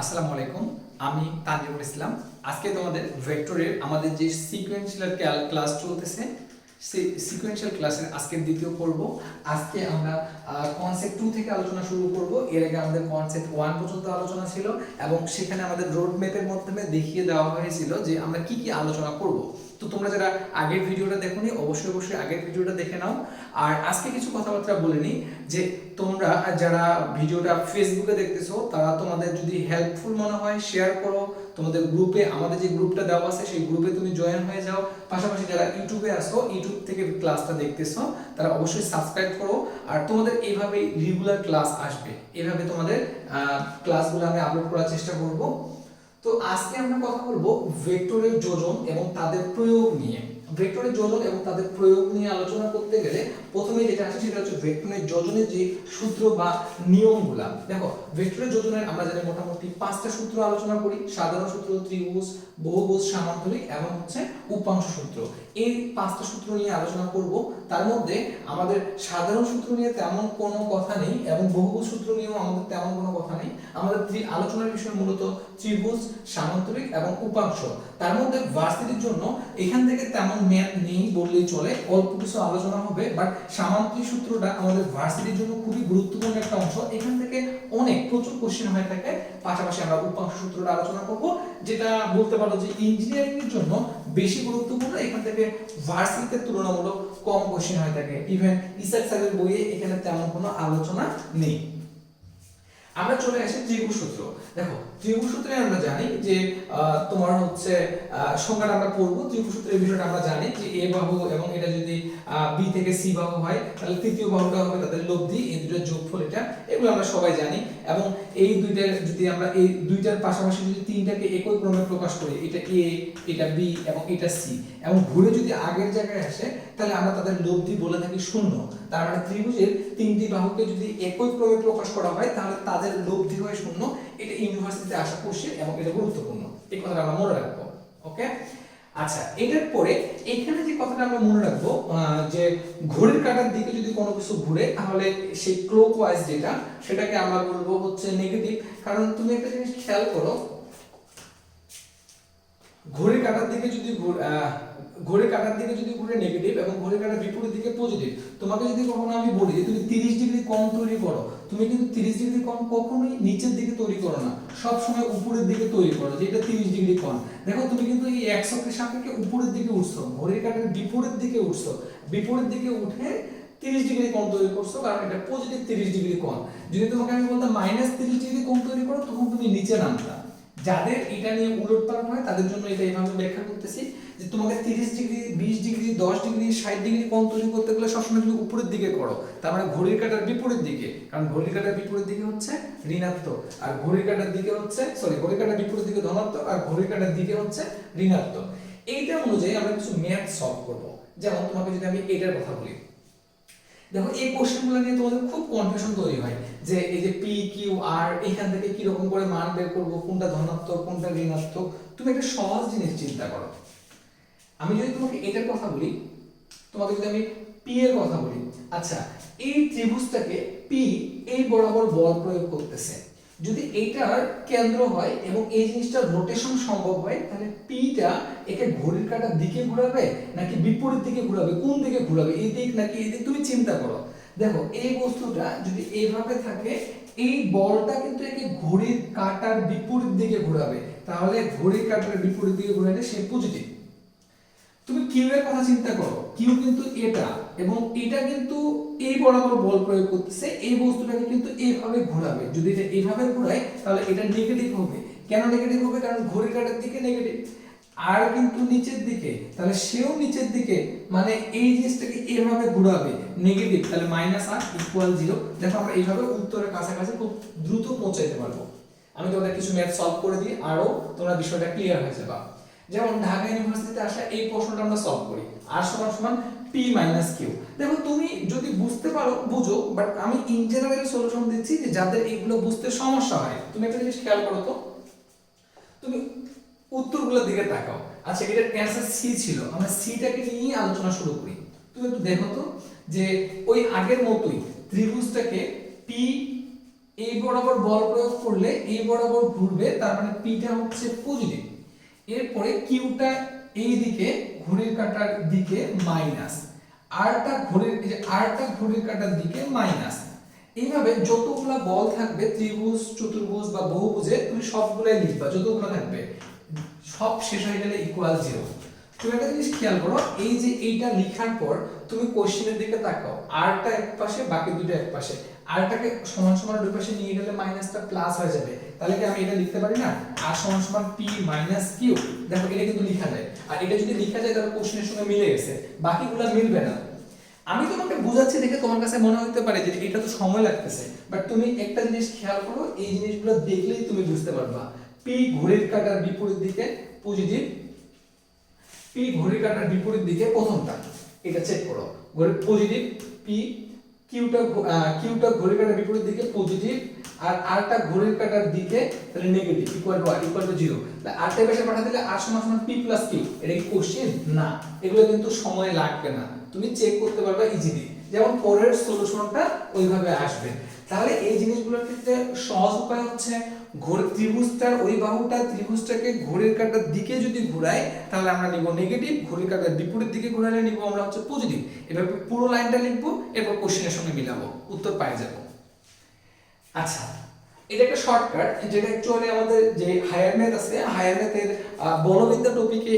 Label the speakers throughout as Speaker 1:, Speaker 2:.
Speaker 1: আসসালামু আলাইকুম। আমি তানজিমুল ইসলাম। আজকে তোমাদের ভেক্টরের আমাদের যে সিকোয়েন্সিয়াল ক্লাস চলতেছে, সেই সিকোয়েন্সিয়াল ক্লাসের আজকের দ্বিতীয় পর্ব। আজকে আমরা কনসেপ্ট 2 থেকে আলোচনা শুরু করব। এর আগে আমাদের কনসেপ্ট 1 পর্যন্ত আলোচনা ছিল এবং সেখানে আমাদের রোড ম্যাপের মাধ্যমে দেখিয়ে দেওয়া হয়েছিল যে আমরা কি কি আলোচনা করব। তো তোমরা যারা আগের ভিডিওটা দেখোনি অবশ্যই আগের ভিডিওটা দেখে নাও। আর আজকে কিছু কথাবার্তা বলে নিই যে তোমরা যারা ভিডিওটা ফেসবুকে দেখতেছো তারা তোমাদের যদি হেল্পফুল মনে হয় শেয়ার করো তোমাদের গ্রুপে। আমাদের যে গ্রুপটা দেওয়া আছে সেই গ্রুপে তুমি জয়েন হয়ে যাও। পাশাপাশি যারা ইউটিউবে আসো, ইউটিউব থেকে ক্লাসটা দেখতেছো, তারা অবশ্যই সাবস্ক্রাইব করো। আর তোমাদের এইভাবে রেগুলার ক্লাস আসবে, এইভাবে তোমাদের ক্লাসগুলো আমি আপলোড করার চেষ্টা করব। তো আজকে আমরা কথা বলবো ভেক্টরের যোজন এবং তাদের প্রয়োগ নিয়ে। ভেক্টরের যোজন এবং তাদের প্রয়োগ নিয়ে আলোচনা করতে গেলে প্রথমে যেটা আসে সেটা হচ্ছে ভেক্টরের যোজনের যে সূত্র বা নিয়মগুলা। দেখো, ভেক্টরের যোজনের আমরা জানি মোটামুটি 5টা সূত্র আলোচনা করি। সাধারণ সূত্র, ত্রিভুজ, বহুভুজ, সামান্তরিক এবং হচ্ছে উপাংশ সূত্র। এই 5টা সূত্র নিয়ে আলোচনা করব। তার মধ্যে আমাদের সাধারণ সূত্র নিয়ে তেমন কোনো কথা নেই এবং বহুভুজ সূত্র নিয়েও আমাদের তেমন কোনো কথা নেই। আমাদের আলোচনার বিষয় মূলত ত্রিভুজ, সামান্তরিক এবং উপাংশ। তার মধ্যে ভার্সিটির জন্য এখান থেকে তেমন ম্যাথ নেই বললেই চলে, অল্প কিছু আলোচনা হবে। বাট সামান্তরিক সূত্রটা আমাদের ভার্সিটির জন্য খুবই গুরুত্বপূর্ণ একটা অংশ। এখান থেকে প্রচুর কোশ্চেন হয়ে থাকে। পাশাপাশি আমরা উপাংশ সূত্রটা আলোচনা করব, যেটা বলতে পারো যে ইঞ্জিনিয়ারিং এর জন্য বেশি গুরুত্বপূর্ণ। এখান থেকে ভার্সিটিতে তুলনামূলক কম কোশ্চেন হয়ে থাকে। ইভেন ইসাক স্যারের বইয়ে এখানে তেমন কোনো আলোচনা নেই। আমরা চলে আসি ত্রিভুজ সূত্র। দেখো, ত্রিভুজ সূত্রে আমরা জানি যে তোমার হচ্ছে সংজ্ঞাটা আমরা পড়বো। ত্রিভুজ সূত্রের বিষয়টা আমরা জানি যে এ বাহু এবং এটা যদি বি থেকে সি বাহু হয় তাহলে তৃতীয় বাহুটা হবে তাদের লব্ধি, এই দুটোর যোগফল। এগুলো আমরা সবাই জানি। এবং এই দুইটার যদি আমরা এই দুইটার পাশাপাশি যদি তিনটাকে একই ক্রমে প্রকাশ করি, এটা এ, এটা বি এবং এটা সি, এবং ঘুরে যদি আগের জায়গায় আসে তাহলে আমরা তাদের লব্ধি বলে থাকি 0। তার মানে ত্রিভুজের তিনটি বাহুকে যদি একই ক্রমে প্রকাশ করা হয় তাহলে তাদের লব্ধি হয় 0। এটা ইউনিভার্সিটিতে আসা কোশ্চেন এবং এটা গুরুত্বপূর্ণ। এই কথাটা আমরা মনে রাখবো। ওকে, আচ্ছা, এটার পরে এখানে যে কথাটা আমরা মনে রাখবো যে ঘড়ির কাঁটার দিকে যদি কোনো কিছু ঘুরে তাহলে সেই ক্লকওয়াইজ যেটা, সেটাকে আমরা বলবো হচ্ছে নেগেটিভ। কারণ তুমি একটা জিনিস খেয়াল করো, ঘড়ির কাঁটার দিকে যদি ঘুরে নেগেটিভ এবং ঘড়ির কাঁটার বিপরীত দিকে পজিটিভ। তোমাকে যদি কখনো আমি বলি যে তুমি 30 ডিগ্রি কোণ তৈরি করো, তুমি কিন্তু 30 ডিগ্রি কোণ কখনোই নিচের দিকে তৈরি করো না, সব সময় উপরের দিকে তৈরি করো, যেটা 30 ডিগ্রি কোণ। দেখো, তুমি কিন্তু এই x অক্ষের সাপেক্ষে উপরের দিকে উঠছো, ঘড়ির কাঁটার বিপরীত দিকে উঠছো, বিপরীত দিকে উঠে 30 ডিগ্রি কোণ তৈরি করছো, কারণ এটা পজিটিভ 30 ডিগ্রি কোণ। যদি তোমাকে আমি বলতাম -30 ডিগ্রি কোণ তৈরি করো, তখন তুমি নিচে নামতা। যাদের এটা নিয়ে উলটপালট হয় তাদের জন্য এটা এইভাবে ব্যাখ্যা করতেছি যে তোমাকে 30 ডিগ্রি, 20 ডিগ্রি, 10 ডিগ্রি, 60 ডিগ্রি কোণ তৈরি করতে গেলে সবসময় তুমি উপরের দিকে করো। তার মানে ঘড়ির কাঁটার বিপরীত দিকে, কারণ ঘড়ির কাঁটার বিপরীত দিকে হচ্ছে ঋণাত্মক, আর ঘড়ির কাঁটার দিকে হচ্ছে ঘড়ির কাঁটার বিপরীত দিকে ধনাত্মক, আর ঘড়ির কাঁটার দিকে হচ্ছে ঋণাত্মক। এইটা অনুযায়ী আমরা কিছু ম্যাথ সলভ করব। যেমন তোমাকে যদি আমি এটার কথা বলি, দেখো এই কোশ্চেনগুলো নিয়ে তোমাদের খুব কনফিউশন তৈরি হয় যে এই যে পি কিউ আর এখান থেকে কি রকম করে মান বের করব, কোনটা ধনাত্মক কোনটা ঋণাত্মক। তুমি একটা সহজ জিনিস চিন্তা করো। আমি যদি তোমাকে এটার কথা বলি, তোমাকে যদি আমি পি এর কথা বলি, আচ্ছা, এই ত্রিভুজটাকে পি এই বরাবর বল প্রয়োগ করতেছে। যদি এইটার কেন্দ্র হয় এবং এই জিনিসটা রোটেশন সম্ভব হয় তাহলে পিটা একে ঘড়ির কাঁটার দিকে ঘোরাবে নাকি বিপরীত দিকে ঘোরাবে, কোন দিকে ঘোরাবে, এই দিক নাকি এই দিক, তুমি চিন্তা করো। দেখো, এই বস্তুটা যদি এইভাবে থাকে, এই বলটা কিন্তু একে ঘড়ির কাঁটার বিপরীত দিকে ঘোরাবে, তাহলে ঘড়ির কাঁটার বিপরীত দিকে ঘোরালে সে পজিটিভ। তুমি কিউ এর কথা চিন্তা করো, কিউ কিন্তু এটা এবং এটা কিন্তু এই বরাবর বল প্রয়োগ করতেছে, এই বস্তুটাকে কিন্তু এইভাবে ঘোরাবে। যদি এটা এইভাবে ঘোরায় তাহলে এটা নেগেটিভ হবে। কেন নেগেটিভ হবে? কারণ ঘড়ির কাঁটার দিকে নেগেটিভ, আর কিন্তু নিচের দিকে, তাহলে সেও নিচের দিকে, মানে এই জিনিসটাকে এইভাবে ঘোরাবে নেগেটিভ, তাহলে -r=0। দেখো, আমরা এইভাবে উত্তরের কাছাকাছি খুব দ্রুত পৌঁছাইতে পারবো। আমি তোমাদের কিছু ম্যাথ সলভ করে দিই, আরো তোমরা বিষয়টা ক্লিয়ার হয়ে যাবে। যেমন ঢাকা ইউনিভার্সিটিতে আসা এই প্রশ্নটা আমরা সলভ করি, r = p - q। দেখো, তুমি যদি বুঝতে পারো বুঝো, বাট আমি ইন জেনারেল সলিউশন দিচ্ছি যে যাদের এগুলো বুঝতে সমস্যা হয়। তুমি একটা জিনিস খেয়াল করো তো, তুমি উত্তরগুলোর দিকে তাকাও। আচ্ছা, এটার অ্যানসার সি ছিল, আমরা সিটাকে নিয়ে আলোচনা শুরু করি। তুমি একটু দেখো তো যে ওই আগের মতোই ত্রিভুজটাকে পি এই বরাবর বল প্রয়োগ করলে এই বরাবর ঘুরবে, তার মানে পিটা হচ্ছে পজিটিভ। এরপরে কিউটা এই দিকে ঘড়ির কাঁটার দিকে মাইনাস, আরটা ঘড়ির কাঁটার দিকে মাইনাস। এইভাবে যতগুলা বল থাকবে ত্রিভুজ, চতুর্ভুজ বা বহুভুজে তুমি সবগুলাই লিখবা, যতগুলো থাকবে সব শেষ হয়ে গেলে ইকুয়াল 0। তুমি একটা জিনিস খেয়াল করো, এই যে এইটা লেখার পর তুমি কোশ্চেনের দিকে তাকাও, আরটা এক পাশে বাকি দুটো এক পাশে, আরটাকে সমান সমান দুই পাশে নিয়ে গেলে মাইনাসটা প্লাস হয়ে যাবে। তাহলে কি আমি এটা লিখতে পারি না, আর সমান সমান p মাইনাস q। দেখো এটা কিন্তু লেখা যায়, আর এটা যদি লেখা যায় তাহলে কোশ্চেনের সঙ্গে মিলে গেছে, বাকিগুলো মিলবে না। আমি তোমাকে বুঝাচ্ছি দেখে তোমার কাছে মনে হতে পারে যে এটা তো সময় লাগতেছে, বাট তুমি একটা জিনিস খেয়াল করো, এই জিনিসগুলো দেখলেই তুমি বুঝতে পারবা। p ঘড়ির কাঁটার বিপরীত দিকে পজিটিভ, p ঘড়ির কাঁটার বিপরীত দিকে প্রথমটা, এটা চেক করো, ঘড়ির পজিটিভ p, কিউটা ঘড়ির কাঁটার বিপরীত দিকে পজিটিভ, আর আরটা ঘড়ির কাঁটার দিকে তাহলে নেগেটিভ, ইকুয়াল টু আর ইকুয়াল টু 0। তাহলে আরটা পাশে পাঠিয়ে দিলে আর সমান সমান p প্লাস q। এটা কি কোশ্চেন না, এগুলো কিন্তু সময় লাগবে না, তুমি চেক করতে পারবা ইজিলি, যেমন পরের সলিউশনটা ওইভাবে আসবে। তাহলে এই জিনিসগুলোর ক্ষেত্রে সহজ উপায় হচ্ছে ত্রিভুজটার ওই বাহুটা ত্রিভুজটাকে ঘড়ির কাঁটার দিকে যদি ঘোরায় তাহলে আমরা নিব নেগেটিভ, ঘড়ির কাঁটার বিপরীত দিকে ঘোরালে নিব আমরা হচ্ছে পজিটিভ। এভাবে পুরো লাইনটা লিখবো, এরপর কোশ্চেনের সঙ্গে মিলাবো, উত্তর পেয়ে যাব। আচ্ছা, এটা একটা শর্টকাট, যেটা অ্যাকচুয়ালি আমাদের যে হায়ার ম্যাথ আছে, হায়ার ম্যাথের বলবিদ্যা টপিকে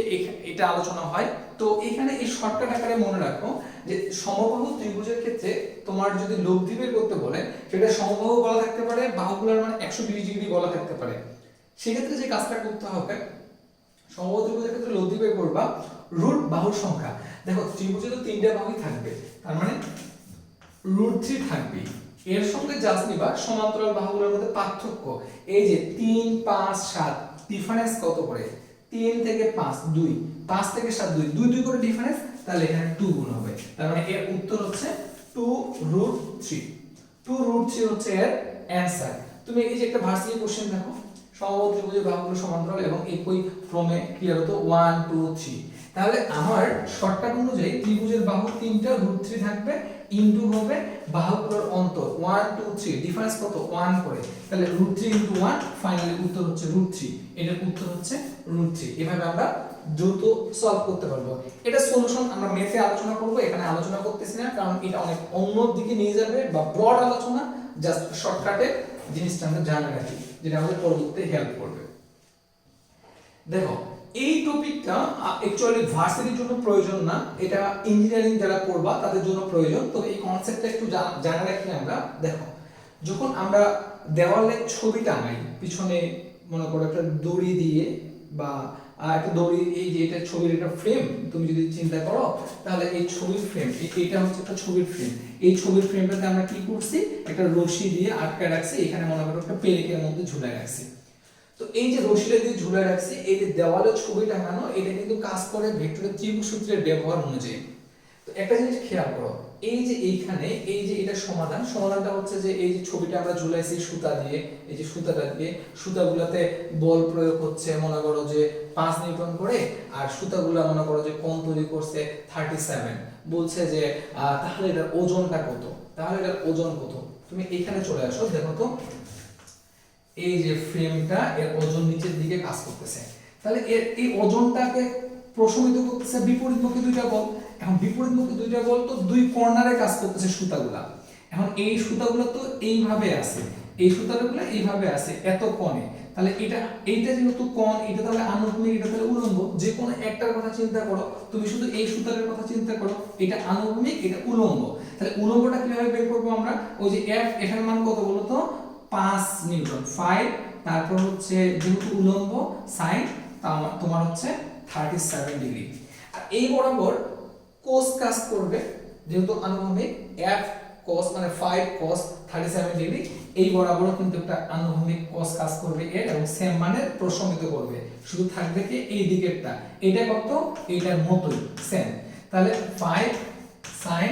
Speaker 1: এটা আলোচনা হয়। তো এখানে এই শর্টকাট আকারে মনে রাখো যে সমবাহু ত্রিভুজের ক্ষেত্রে তোমার যদি লব্ধি বের করতে বলে, সেটা সমবাহু বলা থাকতে পারে, বাহুগুলোর মানে 120 ডিগ্রি বলা থাকতে পারে। সেক্ষেত্রে যে কাজটা করতে হবে, সমবাহু ত্রিভুজের ক্ষেত্রে লব্ধি বের করবা রুট বাহুর সংখ্যা। দেখো ত্রিভুজে তো 3টা বাহুই থাকবে, তার মানে √3 থাকবে। এর সঙ্গে জাস্ট নিবা সমান্তরাল বাহুগুলোর মধ্যে পার্থক্য। এই যে 3 5 7 ডিফারেন্স কত করে, 3 থেকে 5 2, 5 থেকে 7 2, 2 2 করে ডিফারেন্স, তাহলে এখানে 2 গুণ হবে। তার মানে এর উত্তর হচ্ছে 2√3। 2√3 হচ্ছে এর অ্যানসার। তুমি এই যে একটা ভার্সিটি কোশ্চেন দেখো, সমবাহু ত্রিভুজের বাহুগুলো সমান্তরাল এবং একই ক্রমে ক্লিয়ার হতো 1 2 3। তাহলে আমার শর্টকাট অনুযায়ী ত্রিভুজের বাহু 3টা √3 থাকবে, ইনটু হবে বাহুগুলোর অন্তর 1 2 3, ডিফারেন্স কত 1 করে, তাহলে √3 * 1, ফাইনালি উত্তর হচ্ছে √3। এটার উত্তর হচ্ছে √3। এভাবে আমরা দ্রুত সলভ করতে পারবো। এটা সলিউশন আমরা ম্যাথে আলোচনা করব, এখানে আলোচনা করতেছি না, কারণ এটা অনেক অন্য দিকে নিয়ে যাবে বা ব্রড আলোচনা। জাস্ট শর্টকাটে জিনিসটা আমরা জানা রাখি, যেটা আমাদের পরবর্তীতে হেল্প করবে। দেখো এই টপিকটা অ্যাকচুয়ালি ভার্সিটির জন্য প্রয়োজন না, এটা ইঞ্জিনিয়ারিং যারা পড়বা তাদের জন্য প্রয়োজন। তো এই কনসেপ্টটা একটু জানা রাখি আমরা। দেখো যখন আমরা দেওয়ালে ছবি টাঙাই, পিছনে মনে করো একটা দড়ি দিয়ে বা একটা দড়ি, এই যে এটা ছবির একটা ফ্রেম তুমি যদি চিন্তা করো, তাহলে এই ছবির ফ্রেম, এটা হচ্ছে একটা ছবির ফ্রেম। এই ছবির ফ্রেমটাতে আমরা কি করছি, একটা রশি দিয়ে আটকে রাখছি, এখানে মনে করো একটা পেরেকের মধ্যে ঝুলায় রাখছি। তো এই যে রশিটা দিয়ে ঝুলে রাখছি, এই যে দেওয়ালে ছবি টাঙানো, এটা কিন্তু কাজ করে ভেক্টরের ত্রিভুজ সূত্রের ব্যবহার অনুযায়ী। তো একটা জিনিস খেয়াল করো, এই যে এইখানে এই যে এটা সমাধানটা হচ্ছে যে এই যে ছবিটা আমরা ঝুলাইছি সুতা দিয়ে, এই যে সুতাটা দিয়ে, সুতাগুলোতে বল প্রয়োগ হচ্ছে মনে করো যে 5 নিউটন করে, আর সুতাগুলো মনে করো যে কোণ তৈরি করছে 37। বলছে যে তাহলে এটার ওজনটা কত, তাহলে এটার ওজন কত। তুমি এখানে চলে আসো, দেখো তো এই যে ফ্রেমটা, এর ওজন নিচের দিকে কাজ করতেছে, তাহলে এর এই ওজনটাকে প্রশমিত করতেছে বিপরীতমুখী দুইটা বল। এখন বিপরীতমুখী দুইটা বল তো দুই কর্নারে কাজ করতেছে সুতাগুলা। এখন এই সুতাগুলো তো এইভাবে আছে, এই সুতাগুলো এইভাবে আছে এত কোণে, তাহলে এইটা যেহেতু কোণ, এটা তাহলে আনুভূমিক, এটা তাহলে উলম্ব। যে কোনো একটার কথা চিন্তা করো, তুমি শুধু এই সুতার কথা চিন্তা করো, এটা আনুভূমিক, এটা উলম্ব। তাহলে উলম্বটা কিভাবে বের করবো আমরা, ওই যে এফ, এখানে মান কত বলো তো 5 নিউটন, 5, তারপর হচ্ছে যেহেতু উলম্ব সাইন তোমার হচ্ছে 37 ডিগ্রি। আর এই বরাবর কোস কাজ করবে, যেহেতু আনুভূমিক, f cos মানে 5 cos 37 ডিগ্রি, এই বরাবরও কিন্তু একটা আনুভূমিক cos কাজ করবে এর, এবং সেম মানে প্রশমিত করবে। শুধু থাকবে কি এই দিকেরটা, এটা কত, এটার মতই সেম। তাহলে 5 sin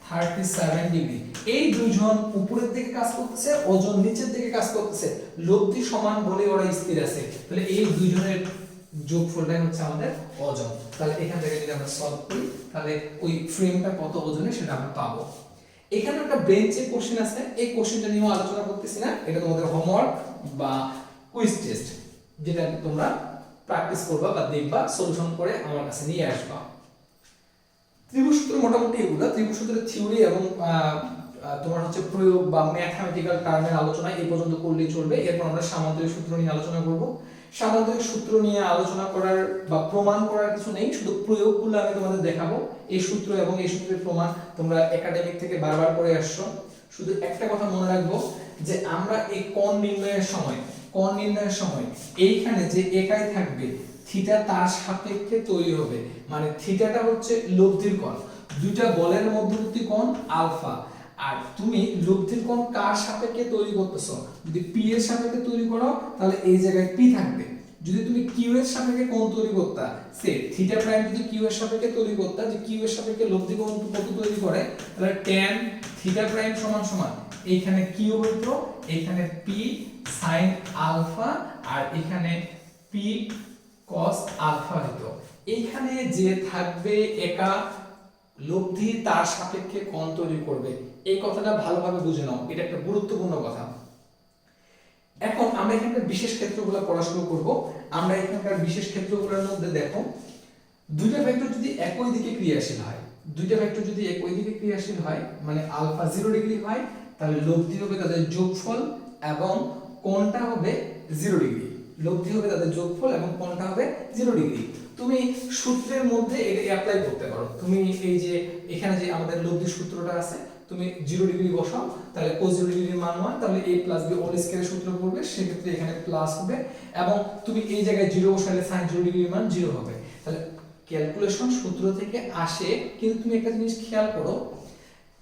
Speaker 1: 37 ডিগ্রি। এই দুইজন উপরের দিকে কাজ করতেছে, ওজন নিচের দিকে কাজ করতেছে, লব্ধি সমান বলে ওরা স্থির আছে। তাহলে এই দুইজনের যোগফলটাই হচ্ছে আমাদের ওজন। তাহলে এখান থেকে যদি আমরা সলভ করি, তাহলে ওই ফ্রেমটা কত ওজনে সেটা আমরা পাবো। এখানে একটা ব্রেঞ্চে কোশ্চেন আছে, এই কোশ্চেনটা নিয়েও আলোচনা করতেছি না, এটা তোমাদের হোমওয়ার্ক বা কুইজ টেস্ট, যেটা তোমরা প্র্যাকটিস করবা বা দেখবা, সলিউশন করে আমার কাছে নিয়ে আসবা। ত্রিভুজ সূত্র মোটামুটি এগুলা, ত্রিভুজ সূত্রের থিওরি এবং তোমার হচ্ছে প্রয়োগ বা ম্যাথমেটিক্যাল টার্মের আলোচনা এই পর্যন্ত করলেই চলবে। এরপর আমরা সামান্তরিক সূত্র নিয়ে আলোচনা করব। সামান্তরিক সূত্র নিয়ে আলোচনা করার বা প্রমাণ করার কিছু নেই, শুধু প্রয়োগগুলো আমি তোমাদের দেখাবো। এই সূত্র এবং এই সূত্রের প্রমাণ তোমরা একাডেমিক থেকে বারবার করে আসছো। শুধু একটা কথা মনে রাখবো যে আমরা এই কোণ নির্ণয়ের সময় এইখানে যে একাই থাকবে থিটা তার সাপেক্ষে তৈরি হবে, মানে থিটাটা হচ্ছে লব্ধির কোণ, দুইটা বলের মধ্যবর্তী কোণ আলফা, আর তুমি লব্ধির কোণ কার সাপেক্ষে তৈরি করতেছো, যদি পি এর সাপেক্ষে তৈরি করো তাহলে এই জায়গায় পি থাকবে। যদি তুমি কিউ এর সাপেক্ষে কোণ তৈরি করতা, সে থিটা প্রাইম যদি কিউ এর সাপেক্ষে তৈরি করতা, যে কিউ এর সাপেক্ষে লব্ধি কোণ কত তৈরি করে, তাহলে tan থিটা প্রাইম সমান সমান এইখানে কিউ হইতো, এইখানে পি sin আলফা, আর এখানে পি cos আলফা হইতো। এইখানে যে থাকবে একা লব্ধি তার সাপেক্ষে কোণ তৈরি করবে, এই কথাটা ভালোভাবে বুঝে নাও, এটা একটা গুরুত্বপূর্ণ কথা। এখন আমরা এখানকার বিশেষ ক্ষেত্রগুলো পড়া শুরু করব। আমরা এখানকার বিশেষ ক্ষেত্রগুলোর মধ্যে দেখো, দুইটা ভেক্টর যদি একই দিকে ক্রিয়াশীল হয়, মানে আলফা 0 ডিগ্রি হয়, তাহলে লব্ধি হবে তাদের যোগফল এবং কোণটা হবে 0 ডিগ্রি। লব্ধি হবে তাদের যোগফল এবং কোণটা হবে 0 ডিগ্রি। তুমি সূত্রের মধ্যে এটা অ্যাপ্লাই করতে পারো। তুমি এই যে এখানে যে আমাদের লব্ধি সূত্রটা আছে, তুমি 0 ডিগ্রি বসাও, তাহলে cos 0 ডিগ্রির মান 1, তাহলে a + b হোল স্কয়ারের সূত্র পড়বে, সেক্ষেত্রে এখানে প্লাস হবে, এবং তুমি এই জায়গায় 0 বসালে sin 0 ডিগ্রির মান 0 হবে। তাহলে ক্যালকুলেশন সূত্র থেকে আসে, কিন্তু তুমি একটা জিনিস খেয়াল করো,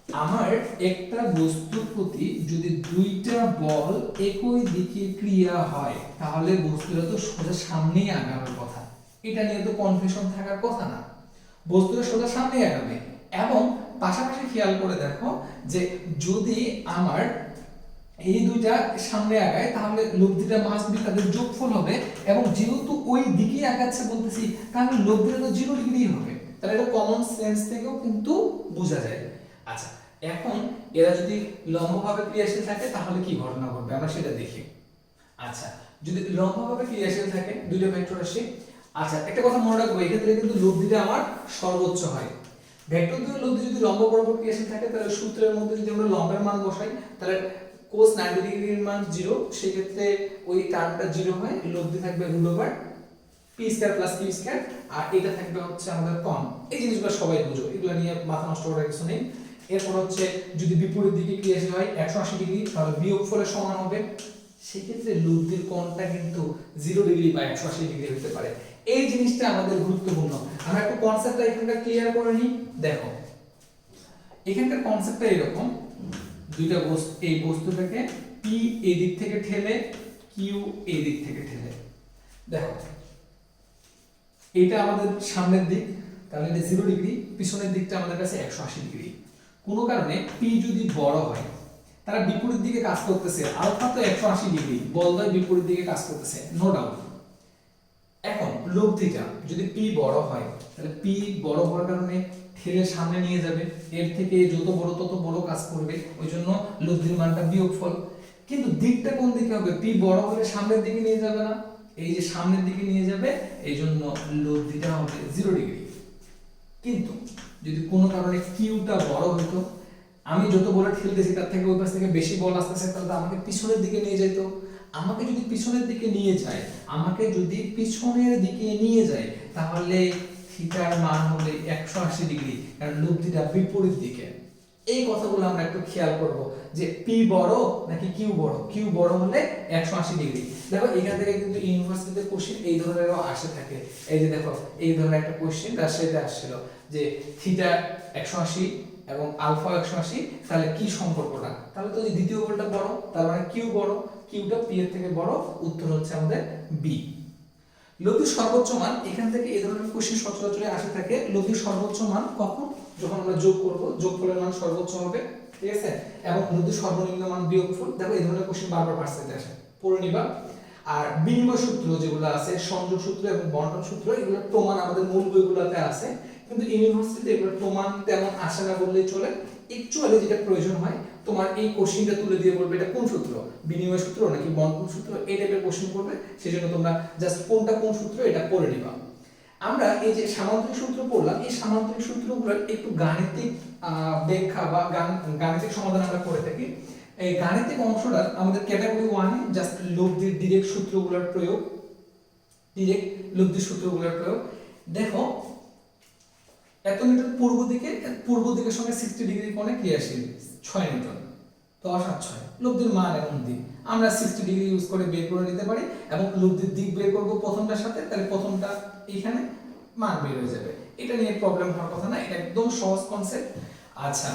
Speaker 1: আমার একটা বস্তুর প্রতি যদি দুইটা বল একই দিকে ক্রিয়া হয়, তাহলে বস্তুটা তো সোজা সামনেই আগানোর কথা, এটা নিয়ে তো কনফিউশন থাকার কথা না, বস্তুটা সোজা সামনেই আগাবে। এবং পাশাপাশি খেয়াল করে দেখো যে যদি আমার এই দুইটা সামনে আগায়, তাহলে লব্ধিটা মাস্ট বি তাদের যোগফল হবে, এবং যেহেতু ওই দিকেই আগাচ্ছে বলতেছি, তাহলে লব্ধিটা তো 0 ডিগ্রি হবে। তাহলে এটা কমন সেন্স থেকেও কিন্তু বোঝা যায়। আচ্ছা, এখন এরা যদি লম্বভাবে ক্রিয়াশীল থাকে তাহলে কি ঘটনা ঘটবে আমরা সেটা দেখি। আচ্ছা, যদি লম্বভাবে ক্রিয়াশীল থাকে দুইটা ভেক্টর রাশি, আচ্ছা একটা কথা মনে রাখবো, এক্ষেত্রে কিন্তু লব্ধিটা আমার সর্বোচ্চ হয়। ভেক্টর দুই লব্ধি যদি লম্ব বরাবর ক্রিয়াশীল থাকে, তাহলে সূত্রের মধ্যে যদি আমরা লম্বের মান বসাই, তাহলে cos 90 ডিগ্রির মান 0, সেই ক্ষেত্রে ওই টার্মটা 0 হয়, লব্ধি থাকবে √p² + q², আর এটা থাকবে হচ্ছে আমাদের কোণ। এই জিনিসগুলো সবাই বুঝো, এগুলো নিয়ে মাথা নষ্ট করার কিছু নেই। এরপর হচ্ছে যদি বিপরীত দিকে ক্রিয়াশীল হয় 180 ডিগ্রি, তাহলে বিয়োগফলের সমান হবে, সেই ক্ষেত্রে লব্ধির কোণটা কিন্তু 0 ডিগ্রি বা 180 ডিগ্রি হতে পারে। এই জিনিসটা আমাদের গুরুত্বপূর্ণ। আমরা একটু কনসেপ্টটা এখানটা ক্লিয়ার করে নিই। দেখো এখানকার কনসেপ্টটা এরকম, দুইটা বস্তু, এই বস্তুটাকে p এই দিক থেকে ঠেলে q এই দিক থেকে ঠেলে, দেখো এটা আমাদের সামনের দিক, তাহলে এটা 0 ডিগ্রি, পিছনের দিকটা আমাদের কাছে 180 ডিগ্রি। কোনো কারণে p যদি বড় হয়, তারা বিপরীত দিকে কাজ করতেছে, আলফা তো 180 ডিগ্রি, বলদয় বিপরীত দিকে কাজ করতেছে, নো ডাউট। এখন লব্ধিটা যদি p বড় হয়, তাহলে p বড় হওয়ার কারণে ঠেলে সামনে নিয়ে যাবে, এর থেকে যত বড় তত বড় কাজ করবে, ওইজন্য লব্ধির মানটা বিয়োগফল। কিন্তু দিকটা কোন দিকে হবে, p বড় হলে সামনের দিকে নিয়ে যাবে না, এই যে সামনের দিকে নিয়ে যাবে, এইজন্য লব্ধিটা হবে 0 ডিগ্রি। কিন্তু যদি কোনো কারণে কিউটা বড় হতো, আমি যত বল ঠেলতেছি তার থেকে ওই পাশ থেকে বেশি বল আসতেছে, তাহলে আমাকে পিছনের দিকে নিয়ে যেত। আমাকে যদি পিছনের দিকে নিয়ে যায়, তাহলে থিটার মান হবে 180 ডিগ্রি, কারণ লব্ধিটা বিপরীত দিকে। এই কথাগুলো আমরা একটু খেয়াল করব যে p বড় নাকি q বড়। q বড় হলে 180 ডিগ্রি। দেখো এখান থেকে কিন্তু ইউনিভার্সিটিতে কোশ্চেন এই ধরনেরও আসে থাকে। এই যে দেখো এই ধরনের একটা কোশ্চেন রাজশাহীতে আসছিল যে থিটা 180 এবং আলফা 180, তাহলে কি সম্পর্কটা? তাহলে তো এই দ্বিতীয় বলটা বড়, তার মানে q বড়, qটা p এর থেকে বড়, উত্তর হচ্ছে আমাদের b। লব্ধির সর্বোচ্চ মান, এখান থেকে এই ধরনের কোশ্চেন সচরাচর আসে থাকে। লব্ধির সর্বোচ্চ মান কখন? যখন আমরা যোগ করব, যোগফলের মান সর্বোচ্চ হবে, ঠিক আছে, এবং লব্ধির সর্বনিম্ন মান বিয়োগফল। দেখো এই ধরনের কোশ্চেন বারবার পার্সেন্টে আসে, পড়ে নিবা। আর বিনিময় সূত্র যেগুলো আছে, সংযোগ সূত্র এবং বন্টন সূত্র, এগুলোর প্রমাণ আমাদের মূল বইগুলোতে আছে, কিন্তু ইউনিভার্সিটিতে এগুলো প্রমাণ তেমন আসে না বললেই চলে। অ্যাকচুয়ালি যেটা প্রয়োজন হয়, তোমার এই কোশ্চেনটা তুলে দিয়ে বলবে এটা কোন সূত্র, বিনিময় সূত্র নাকি বন্টন সূত্র, এই টাইপের কোশ্চেন করবে। সেজন্য তোমরা জাস্ট কোনটা কোন সূত্র এটা পড়ে নিবা। আমরা এই যে সামান্তরিক সূত্র পড়লাম, এই সামান্তরিক সূত্রগুলোর একটু গাণিতিক ব্যাখ্যা বা গাণিতিক সমাধান আমরা করে থাকি। এই গাণিতিক অংশটা আমাদের ক্যাটাগরি 1 এ জাস্ট লব্ধির ডিরেক্ট সূত্রগুলোর প্রয়োগ, ডিরেক্ট লব্ধির সূত্রগুলোর প্রয়োগ। দেখো এত নিউটন পূর্ব দিকের সঙ্গে 60 ডিগ্রি কোণে ক্রিয়াশীল 6 নিউটন, 10 আর 6 লব্ধির মান এবং দিক আমরা 60 ডিগ্রি ইউজ করে বের করে নিতে পারি, এবং লব্ধির দিক বের করব প্রথমটার সাথে, তাহলে প্রথমটা এইখানে মান বের হয়ে যাবে। এটা নিয়ে প্রবলেম হওয়ার কথা না, এটা একদম সহজ কনসেপ্ট। আচ্ছা,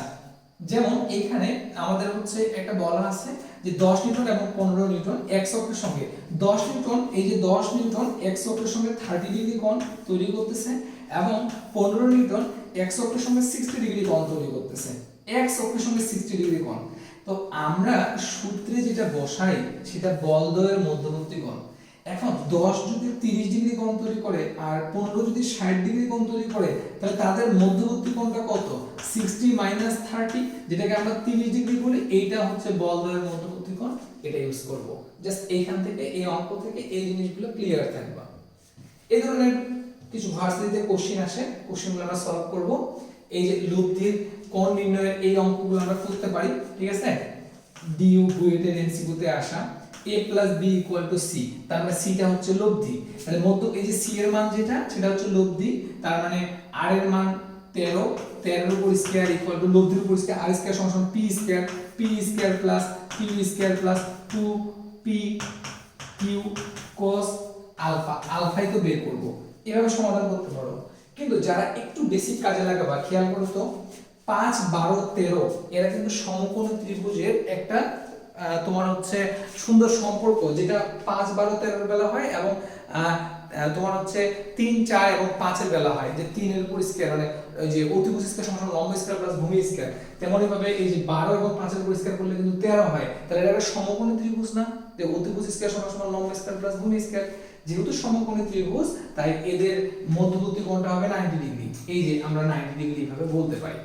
Speaker 1: যেমন এখানে আমাদের হচ্ছে একটা বলা আছে যে 10 নিউটন এবং 15 নিউটন এক্স অক্ষের সঙ্গে 10 নিউটন, এই যে 10 নিউটন এক্স অক্ষের সঙ্গে 30 ডিগ্রি কোণ তৈরি করতেছে, এবং 15 নিউটন এক্স অক্ষের সঙ্গে 60 ডিগ্রি কোণ তৈরি করতেছে, এক্স অক্ষের সঙ্গে 60 ডিগ্রি কোণ। তো আমরা সূত্রে যেটা বসাই সেটা বলদ্বয়ের মধ্যবর্তী কোণ। এখন 10 যদি 30 ডিগ্রি কোণ তৈরি করে আর 15 যদি 60 ডিগ্রি কোণ তৈরি করে, তাহলে তাদের মধ্যবর্তী কোণটা কত? 60 মাইনাস 30, যেটাকে আমরা 30 ডিগ্রি বলি। এইটা হচ্ছে বলদ্বয়ের মধ্যবর্তী কোণ, এটা ইউজ করব। জাস্ট এইখান থেকে এই অঙ্ক থেকে এই জিনিসগুলো ক্লিয়ার থাকবে। এই ধরনের কিছু ভার্সিটিতে কোশ্চেন আসে, কোশ্চেনগুলো আমরা সলভ করব। এই যে লব্ধির কোণ নির্ণয়ের এই অঙ্কগুলো আমরা করতে পারি, ঠিক আছে। ডিউ বুয়েটের এমসিকিউতে আসা a plus b equal to c, তার মানে c টা হচ্ছে লব্ধি, তাহলে মধ্য এই যে c এর মান যেটা সেটা হচ্ছে লব্ধি, তার মানে r এর মান 13, 13 এর উপর স্কয়ার ইকুয়াল টু লব্ধির উপর স্কয়ার r স্কয়ার সমান p square, p square plus q square plus 2p q cos alpha, আলফাই তো বের করব। এভাবে সমাধান করতে পারো। কিন্তু যারা একটু বেসিক কাজে লাগাবা, খেয়াল করো তো 5 12 13 এরা কিন্তু সমকোণী ত্রিভুজের একটা তোমার হচ্ছে সুন্দর সম্পর্ক, যেটা 5 12 13 এর বেলা হয়, এবং তোমার হচ্ছে 3 4 এবং 5 এর বেলা হয়, যে 3 এর উপর স্কয়ার, মানে ওই যে অতিভুজ স্কয়ার সমান লম্ব স্কয়ার প্লাস ভূমি স্কয়ার। তেমনি ভাবে এই যে 12 এবং 5 এর উপর স্কয়ার করলে কিন্তু 13 হয়, তাহলে এটা একটা সমকোণী ত্রিভুজ না, যে অতিভুজ স্কয়ার সমান লম্ব স্কয়ার প্লাস ভূমি স্কয়ার। যেহেতু সমকোণী ত্রিভুজ, তাই এদের মধ্যবর্তী কোণটা হবে 90 ডিগ্রি। এই যে আমরা 90 ডিগ্রি ভাবে বলতে পারি,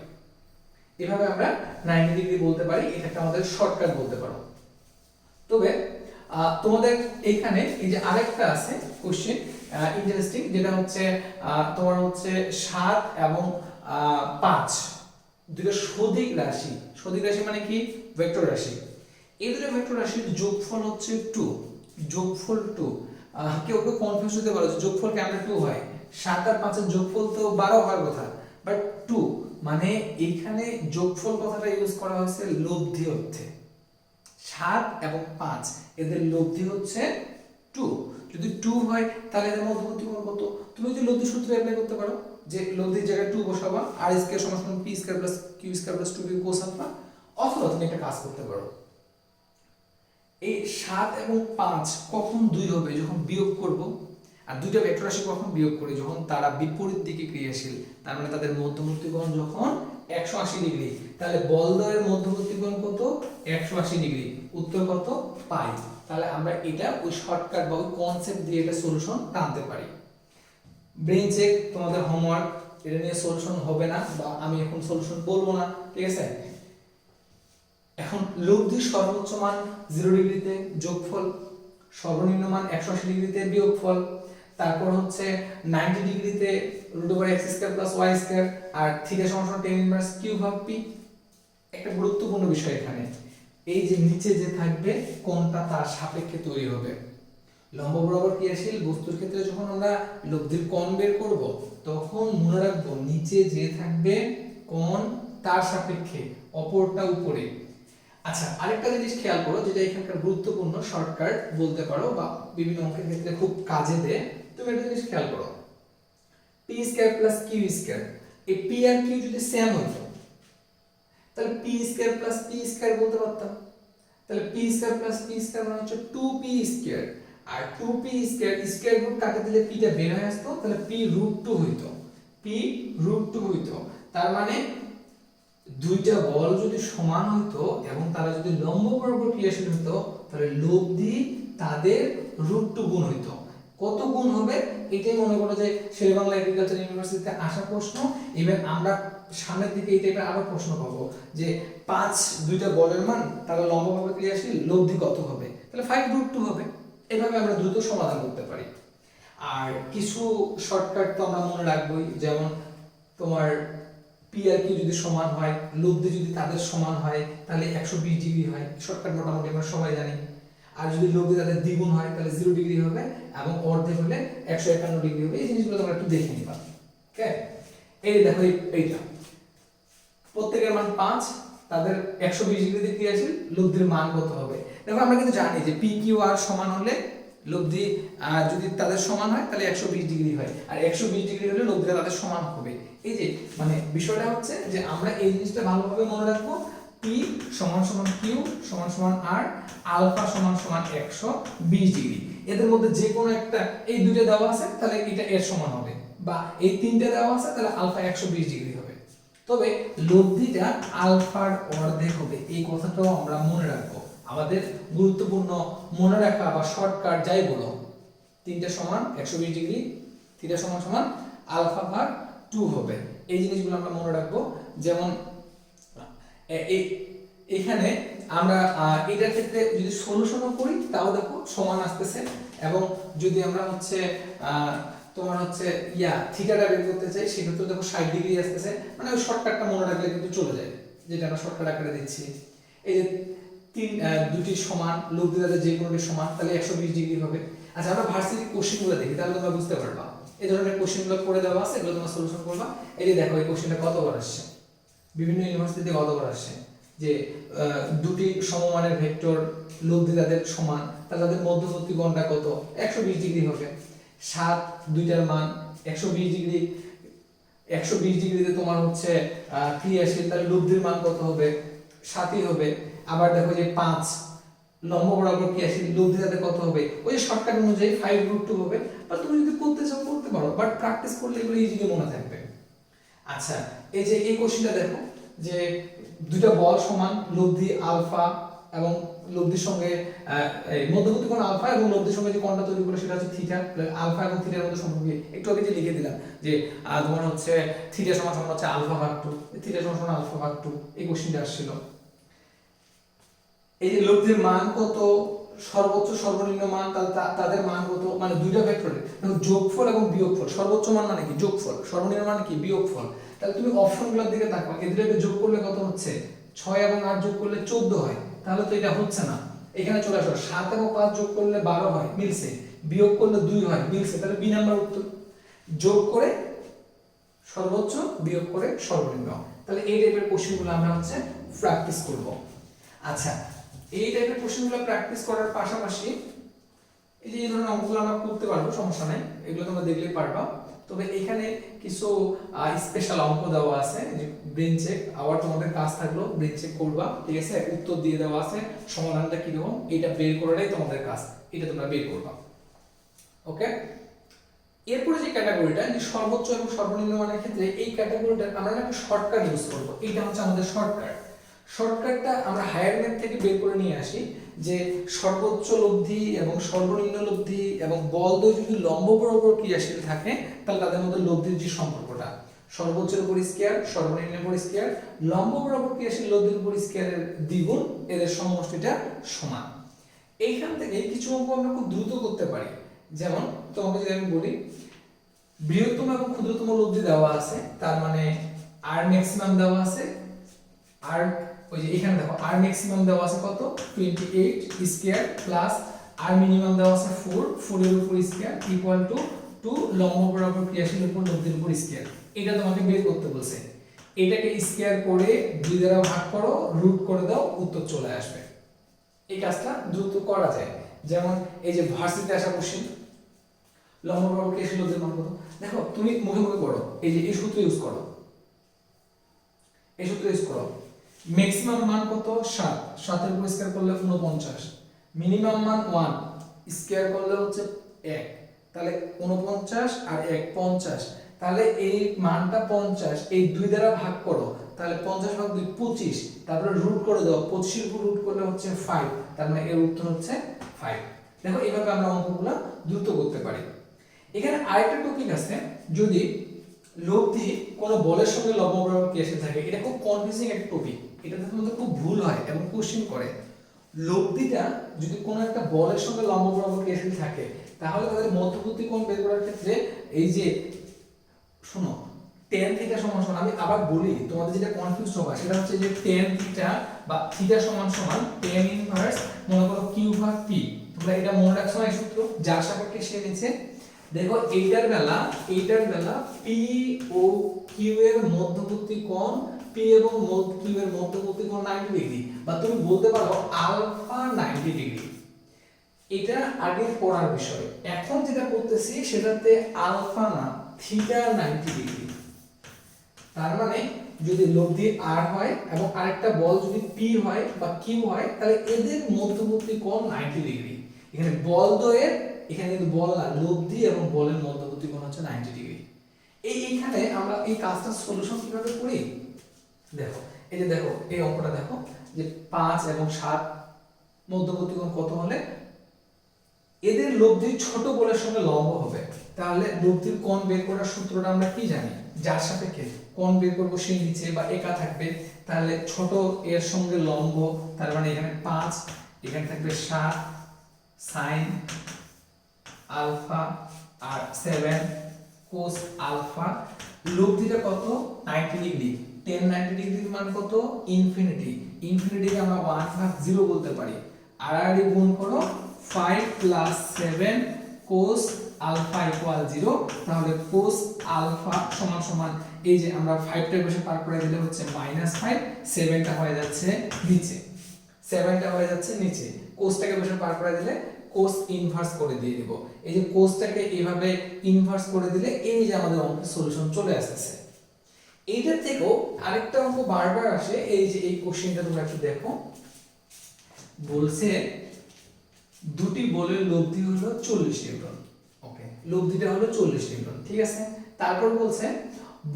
Speaker 1: এভাবে আমরা 90 ডিগ্রি বলতে পারি। এটা একটা আমাদের শর্টকাট বলতে পারো। তবে তোমাদের এখানে এই যে আরেকটা আছে কোশ্চেন ইন্টারেস্টিং, যেটা হচ্ছে তোমার হচ্ছে 7 এবং 5 দুটো সদিক রাশি। সদিক রাশি মানে কি? ভেক্টর রাশি। এই দুটো ভেক্টর রাশির যোগফল হচ্ছে 2, যোগফল 2। কেউ কেউ কনফিউজ হতে পারে যে যোগফল কেমনে 2 হয়, 7 আর 5 এর যোগফল তো 12 হওয়ার কথা, বাট 2 মানে এখানে যোগফল কথাটা ইউজ করা হয়েছে লব্ধি অর্থে। 7 এবং 5 এদের লব্ধি হচ্ছে 2। যদি 2 হয় তাহলে এদের মধ্যবর্তী কোণ কত? তুমি যদি লব্ধি সূত্র অ্যাপ্লাই করতে পারো, যে লব্ধির জায়গায় 2 বসাবা, r স্কয়ার সমান p square plus q square plus 2p cos alpha. অথবা তুমি একটা কাজ করতে পারো, এই 7 এবং 5 কখন 2 হবে? যখন বিয়োগ করব। আর দুইটা ভেক্টর রাশি কখন বিয়োগ করি? যখন তারা বিপরীত দিকে ক্রিয়াশীল, তার মানে তাদের মধ্যবর্তী কোণ যখন 180 ডিগ্রি। তাহলে বলদ্বয়ের মধ্যবর্তী কোণ কত? 180 ডিগ্রি। উত্তর কত? পাই। তাহলে আমরা এটা ওই শর্টকাট বা ওই কনসেপ্ট দিয়ে এটা সলিউশন টানতে পারি। ব্রেইন চেক তোমাদের হোমওয়ার্ক, এটা নিয়ে সলিউশন হবে না, বা আমি এখন সলিউশন বলবো না, ঠিক আছে। এখন লব্ধির সর্বোচ্চ মান 0 ডিগ্রিতে যোগফল, সর্বনিম্ন মান 180 ডিগ্রিতে বিয়োগফল, তারপর হচ্ছে 90 ডিগ্রিতে √x² + y², আর থিটা সমান tan ইনভার্স q ভাগ p। একটা গুরুত্বপূর্ণ বিষয় এখানে, এই যে নিচে যে থাকবে কোণটা তার সাপেক্ষে তৈরি হবে। লম্ব বরাবর ক্রিয়াশীল বস্তুর ক্ষেত্রে যখন আমরা লব্ধির কোণ বের করব, তখন মনে রাখবো নিচে যে থাকবে কোণ তার সাপেক্ষে, অপরটা উপরে। আচ্ছা, আরেকটা জিনিস খেয়াল করো, যেটা এখানকার গুরুত্বপূর্ণ, শর্টকাট বলতে পারো বা বিভিন্ন অঙ্কের ক্ষেত্রে খুব কাজে দেয়। তুমি একটা জিনিস খেয়াল করো, p square plus q square, এই p আর q যদি সেম হতো, তাহলে p square plus p square বলতে পারতাম। তাহলে p square plus p square মানে হচ্ছে 2p স্কয়ার, আর 2p স্কয়ার স্কয়ার রুট কাটে দিলে p টা বের হয়ে আসতো, তাহলে p √2 হইতো, p √2 হইতো। তার মানে দুইটা বল যদি সমান হইতো এবং তারা যদি লম্ব বরাবর ক্রিয়াশীল হতো, তাহলে লব্ধি তাদের √2 গুণ হইতো। কত গুণ হবে এটাই মনে করো যে শেরেবাংলা এগ্রিকালচার ইউনিভার্সিটিতে আসা প্রশ্ন। ইভেন আমরা সামনের দিকে এই টাইপের আরো প্রশ্ন পাবো যে 5 দুইটা বলের মান তাহলে লম্বভাবে ক্রিয়াশীল লব্ধি কত হবে, তাহলে 5√2 হবে। এভাবে আমরা দ্রুত সমাধান করতে পারি। আর কিছু শর্টকাট তো আমরা মনে রাখবোই, যেমন তোমার পি আর কিউ যদি সমান হয়, লব্ধি যদি তাদের সমান হয় তাহলে 120 ডিগ্রি হয়, শর্টকাট মোটামুটি আমরা সবাই জানি। আর যদি লব্ধি তাদের দ্বিগুণ হয় তাহলে 0 ডিগ্রি হবে, এবং অর্ধেক হলে 151 ডিগ্রি হবে। এই জিনিসগুলো তোমরা একটু দেখে নিবা। ওকে, এই দেখো এইটা প্রত্যেকের মান 5, তাদের 120 ডিগ্রিতে ক্রিয়াশীল, লব্ধির মান কত হবে। দেখো আমরা কিন্তু জানি যে পি কিউ আর সমান হলে লব্ধি যদি তাদের সমান হয় তাহলে 120 ডিগ্রি হয়, আর 120 ডিগ্রি হলে লব্ধিটা তাদের সমান হবে। এই যে মানে বিষয়টা হচ্ছে যে আমরা এই জিনিসটা ভালোভাবে মনে রাখবো, পি সমান সমান কিউ সমান সমান আর, আলফা সমান সমান 120 ডিগ্রি। এদের মধ্যে যে কোনো একটা, এই দুটো দেওয়া আছে তাহলে এটা এর সমান হবে, বা এই তিনটে দেওয়া আছে তাহলে আলফা 120 ডিগ্রি হবে। তবে লব্ধিটা আলফার অর্ধেক হবে, এই কথাটাও আমরা মনে রাখবো। আমাদের গুরুত্বপূর্ণ মনে রাখা বা শর্টকাট যাই বলো, তিনটে সমান 120 ডিগ্রি, থিটা সমান সমান আলফা ভাগ 2 হবে। এই জিনিসগুলো আমরা মনে রাখবো। যেমন এখানে আমরা এটার ক্ষেত্রে যদি সলিউশনও করি তাও দেখো সমান আসতেছে, এবং যদি আমরা হচ্ছে তোমার হচ্ছে থিটাটা বের করতে চাই সেক্ষেত্রে দেখো 60 ডিগ্রি আসতেছে। মানে ওই শর্টকাটটা মনে রাখলে কিন্তু চলে যায়, যেটা আমরা শর্টকাট আকারে দিচ্ছি। এই যে দুটি সমান, লব্ধি তাদের যে কোনোটি সমান, তাহলে 120 ডিগ্রি হবে। আচ্ছা, আমরা ভার্সিটি কোশ্চেনগুলো দেখি তাহলে তোমরা বুঝতে পারবা। এই ধরনের কোশ্চেনগুলো করে দেওয়া আছে, এগুলো তোমরা সলিউশন করবা। এই যে দেখো এই কোশ্চেনটা কতবার আসছে, বিভিন্ন ইউনিভার্সিটিতে কতবার আসছে, যে দুটি সমমানের ভেক্টর লব্ধি তাদের সমান, তাহলে তাদের মধ্যবর্তী কোণটা কত, 120 ডিগ্রি হবে। 7 দুইটার মান 120 ডিগ্রি, 120 ডিগ্রিতে তোমার হচ্ছে ক্রিয়াশীল, তাহলে লব্ধির মান কত হবে, 7ই হবে। আবার দেখো যে 5 লম্ব বরাবর ক্রিয়াশীল, লব্ধি তাদের কত হবে, ওই শর্টকাট অনুযায়ী 5√2 হবে। বা তুমি যদি করতে চাও করতে পারো, বাট প্র্যাকটিস করলে এগুলো ইজিলি মনে থাকবে। আচ্ছা, এই যে এই কোশ্চেনটা দেখো যে দুইটা বল সমান, লব্ধি আলফা এবং লব্ধির সঙ্গে মধ্যবর্তী কোণ আলফা, এবং লব্ধির সঙ্গে যে কোণটা তৈরি করে সেটা হচ্ছে থিটা। আলফা এবং থিটার মধ্যে সম্পর্ক একটু আগে যে লিখে দিলাম যে তোমার হচ্ছে থিটা সমান সমান হচ্ছে আলফা ভাগ 2, থিটা সমান সমান আলফা ভাগ 2, এই কোশ্চেনটা আসছিল। এই যে লব্ধির মান কত, সর্বোচ্চ সর্বনিম্ন মান, তাদের মান কত, মানে দুইটা ভেক্টরের যোগফল এবং বিয়োগফল। সর্বোচ্চ মান মানে কি যোগফল, সর্বনিম্ন মানে কি বিয়োগফল। তাহলে তুমি অপশনগুলোর দিকে তাকাও, এদেরকে যোগ করলে কত হচ্ছে, 6 এবং 8 যোগ করলে 14 হয়, তাহলে তো এটা হচ্ছে না। এখানে চলে আসো, 7 এবং 5 যোগ করলে 12 হয়, মিলছে। বিয়োগ করলে 2 হয়, মিলছে। তাহলে বি নাম্বার উত্তর। যোগ করে সর্বোচ্চ, বিয়োগ করে সর্বনিম্ন। তাহলে এই টাইপের কোশ্চেনগুলো আমরা হচ্ছে প্র্যাকটিস করব। আচ্ছা, এই টাইপের কোশ্চেনগুলো প্র্যাকটিস করার পাশাপাশি এই যে এই ধরনের অঙ্কগুলো আমরা করতে পারবো, সমস্যা নাই, এগুলো তোমরা দেখলেই পারবা। তবে এখানে কিছু স্পেশাল অঙ্ক দেওয়া আছে, যে ব্রেন চেক। আবার তোমাদের কাজ থাকলো ব্রেন চেক করবা, ঠিক আছে? উত্তর দিয়ে দেওয়া আছে, সমাধানটা কি রকম এটা বের করাটাই তোমাদের কাজ, এটা তোমরা বের করবা। ওকে, এরপরে যে ক্যাটাগরিটা, যে সর্বোচ্চ এবং সর্বনিম্ন মানের ক্ষেত্রে, এই ক্যাটাগরিটা আমরা একটা শর্টকাট ইউজ করব। এটা হচ্ছে আমাদের শর্টকাট। শর্টকাটটা আমরা হায়ার ম্যাথ থেকে বের করে নিয়ে আসি, যে সর্বোচ্চ লব্ধি এবং সর্বনিম্ন লব্ধি এবং বলদ্বয় যদি লম্ব বরাবর ক্রিয়াশীল থাকে তাহলে তাদের মধ্যে লব্ধির যে সম্পর্কটা, সর্বোচ্চের উপর স্কয়ার, সর্বনিম্নের উপর স্কয়ার, লম্ব বরাবর ক্রিয়াশীল লব্ধির উপর স্কয়ারের দ্বিগুণ, এদের সমষ্টিটা সমান। এইখান থেকে কিছু অঙ্ক আমরা খুব দ্রুত করতে পারি। যেমন তোমাকে যদি আমি বলি, বৃহত্তম এবং ক্ষুদ্রতম লব্ধি দেওয়া আছে, তার মানে আর ম্যাক্সিমাম দেওয়া আছে, আর ওই যে এখানে দেখো আর ম্যাক্সিমাম দেওয়া আছে কত, 28 স্কয়ার, প্লাস আর মিনিমাম দেওয়া আছে 4 এর উপর স্কয়ার, ইকুয়াল টু 2 লম্ব বরাবর ক্রিয়াশীল উপর লব্ধির উপর স্কয়ার। এটা তোমাকে বের করতে বলছে। এটাকে স্কয়ার করে 2 দ্বারা ভাগ করো, রুট করে দাও, উত্তর চলে আসবে। এই কাজটা দ্রুত করা যায়। যেমন এই যে ভার্সিটিতে আসা কোশ্চেন, লম্ব বরাবর ক্রিয়াশীল লব্ধির মান কত, দেখো তুমি মুখে মুখে করো, এই যে এই সূত্র ইউজ করো, এই সূত্র ইউজ করো। ম্যাক্সিমাম মান কত, 7, 7 এর উপর স্কয়ার করলে 49, মিনিমাম মান 1 স্কয়ার করলে হচ্ছে 1, তাহলে 49 আর 1 50, তাহলে এই মানটা 50, এই 2 দ্বারা ভাগ করো, তাহলে 50 ভাগ 2 25, তারপরে রুট করে দাও, 25 এর উপর রুট করলে হচ্ছে 5, তার মানে এর উত্তর হচ্ছে 5। দেখো এইভাবে আমরা অঙ্কগুলো দ্রুত করতে পারি। এখানে আরেকটা টপিক আছে, যদি লব্ধি কোনো বলের সঙ্গে লম্ব বরাবর কেসে থাকে, এটা খুব কনফিউজিং একটা টপিক, এটাতে মধ্যে খুব ভুল হয় এবং কোশ্চেন করে। লব্ধিটা যদি কোনো একটা বলের সঙ্গে লম্ব বরাবর কেসে থাকে, তাহলে তাদের মধ্যবর্তী কোণ বের করার ক্ষেত্রে এই যে শোনো tan থিটা সমান সমান, আমি আবার বলি তোমাদের যেটা কনফিউজ হবে সেটা হচ্ছে যে tan থিটা বা থিটা সমান সমান tan ইনভার্স মনে করো q ভাগ p। তোমরা এটা মনে রাখছো না এই সূত্র, যার সাপেক্ষে সে নিচে। দেখো এইটার বেলা p ও q এর মধ্যবর্তী কোণ, p এবং q এর মধ্যবর্তী কোণ 90 ডিগ্রি, বা তুমি বলতে পারো আলফা 90 ডিগ্রি। এটা আগে পড়ার বিষয়। এখন যেটা করতেছি সেটাতে আলফা না থিটা 90 ডিগ্রি। তার মানে যদি লব্ধি r হয় এবং আরেকটা বল যদি p হয় বা q হয়, তাহলে এদের মধ্যবর্তী কোণ 90 ডিগ্রি। এখানে বল দ্বয়ের, এখানে কিন্তু বল না, লব্ধি এবং বলের মধ্যবর্তী কোণ হচ্ছে 90 ডিগ্রি। এইখানে আমরা এই কাজটা সলিউশন কিভাবে করি দেখো, এই যে দেখো এই অঙ্কটা দেখো যে 5 এবং 7 মধ্যবর্তী কোণ কত হলে এদের লব্ধি ছোট বলের সঙ্গে লম্ব হবে। তাহলে লব্ধির কোণ বের করার সূত্রটা আমরা কি জানি, যার সাপেক্ষে কোণ বের করব সেই নিচে বা একা থাকবে, তাহলে ছোট এর সঙ্গে লম্ব, তার মানে এখানে 5, এখানে থাকবে 7 sin আলফা আর 7 cos আলফা। লব্ধিটা কত 90 ডিগ্রি, tan 90 ডিগ্রির মান কত ইনফিনিটি, ইনফিনিটিকে আমরা 1/0 বলতে পারি। আর গুণ করো 5 + 7 cos আলফা = 0, তাহলে cos আলফা সমান সমান এই যে আমরা 5টা বসে পার করে দিলে হচ্ছে -5, 7টা হয়ে যাচ্ছে নিচে, 7টা হয়ে যাচ্ছে নিচে, cosটাকে বসে পার করে দিলে cos ইনভার্স করে দিয়ে দিব। এই যে cosটাকে এইভাবে ইনভার্স করে দিলে এই যে আমাদের অঙ্কের সলিউশন চলে আসছে। এইটার থেকেও আরেকটা অঙ্ক বারবার আসে, এই যে এই কোশ্চেনটা তোমরা একটু দেখো, বলছে দুটি বলের লব্ধি হলো 40 নিউটন। ওকে, লব্ধিটা হলো 40 নিউটন, ঠিক আছে। তারপর বলছে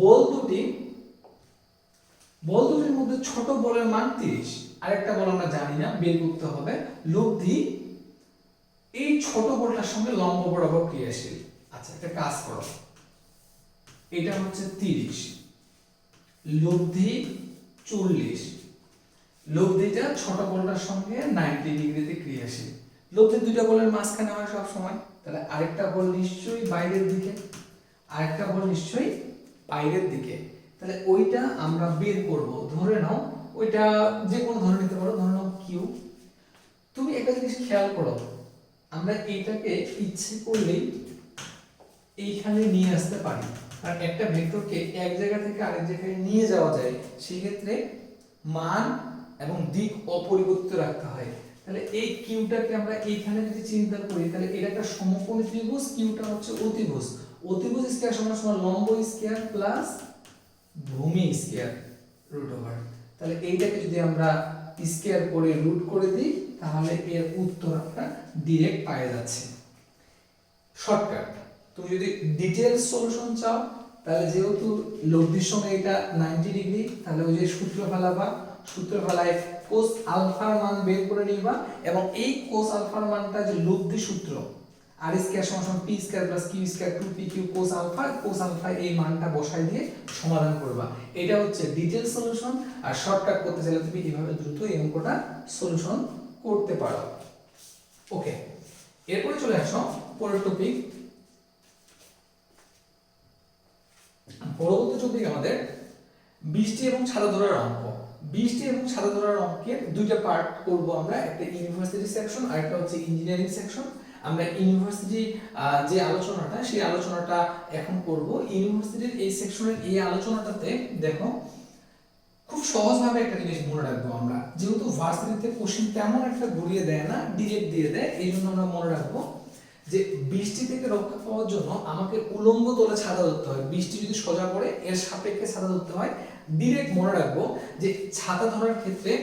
Speaker 1: বল দুটির মধ্যে ছোট বলের মান 30, আরেকটা বল আমরা জানি না, বের করতে হবে। লব্ধি এই ছোট বলটার সঙ্গে লম্ব বরাবর ক্রিয়াশীল। আচ্ছা, একটা কাজ করো, এটা হচ্ছে 30, লব্ধি 40, লব্ধিটা ছোট বলটার সঙ্গে 90 ডিগ্রিতে ক্রিয়াশীল। লব্ধি দুইটা বলের মাঝখানে হয় সব সময়, তাহলে আরেকটা বল নিশ্চয়ই বাইরের দিকে, আরেকটা বল নিশ্চয়ই বাইরের দিকে। তাহলে ওইটা আমরা বের করব। ধরে নাও ওইটা যে কোনো ধরে নিতে পারো, ধরে নাও কিউ। তুমি একটা জিনিস খেয়াল করো, আমরা এইটাকে ইচ্ছে করলেই এইখানে নিয়ে আসতে পারি, আর একটা ভেক্টরকে এক জায়গা থেকে আরেক জায়গায় নিয়ে যাওয়া যায়, সেই ক্ষেত্রে মান এবং দিক অপরিবর্তিত রাখতে হয়। তাহলে এই কিউটাকে আমরা এইখানে যদি চিন্তা করি, তাহলে এটা একটা সমকোণী ত্রিভুজ, কিউটা হচ্ছে অতিভুজ, অতিভুজ স্কয়ার সমান সমান লম্ব স্কয়ার প্লাস ভূমি স্কয়ার √। তাহলে এইটাকে যদি আমরা স্কয়ার করে রুট করে দিই, তাহলে এর উত্তর আমরা ডাইরেক্ট পেয়ে যাচ্ছি। শর্টকাট। তুমি যদি ডিটেইলস সলিউশন চাও, তাহলে যেহেতু লব্ধির সঙ্গে এটা 90 ডিগ্রি, তাহলে ওই যে সূত্র ফেলাবা, সূত্র ফেলায় cos আলফার মান বের করে নিবা, এবং এই cos আলফার মানটা যে লব্ধি সূত্র r স্কয়ার সমান p square plus q square 2pq cos alpha এই মানটা বসাই দিয়ে সমাধান করবা। এটা হচ্ছে ডিটেইল সলিউশন। আর শর্টকাট করতে চাইলে তুমি এইভাবে দ্রুত এই অঙ্কটা সলিউশন করতে পারো। ওকে, এরপরে চলে আসো পরের টপিক। পরবর্তী টপিক আমাদের বৃষ্টি এবং ছাতা ধরার অঙ্ক। বৃষ্টি এবং ছাতা ধরার অঙ্কের দুইটা পার্ট করব আমরা, একটা ইউনিভার্সিটি সেকশন আর একটা হচ্ছে ইঞ্জিনিয়ারিং সেকশন। আমরা ইউনিভার্সিটি যে আলোচনাটা, সেই আলোচনাটা এখন করব। ইউনিভার্সিটির এই সেকশনের এই আলোচনাটাতে দেখো খুব সহজভাবে একটা জিনিস মনে রাখবো আমরা, যেহেতু ভার্সিটিতে কোশ্চেন তেমন একটা ঘুরিয়ে দেয় না, ডিরেক্ট দিয়ে দেয়, এই জন্য আমরা মনে রাখবো যে বৃষ্টি থেকে রক্ষা পাওয়ার জন্য আমাকে উলম্ব তলে ছাতা ধরতে হয়। বৃষ্টি যদি সোজা পড়ে এর সাপেক্ষে ছাতা ধরতে হয়। ডিরেক্ট মনে রাখবো যে ছাতা ধরার ক্ষেত্রে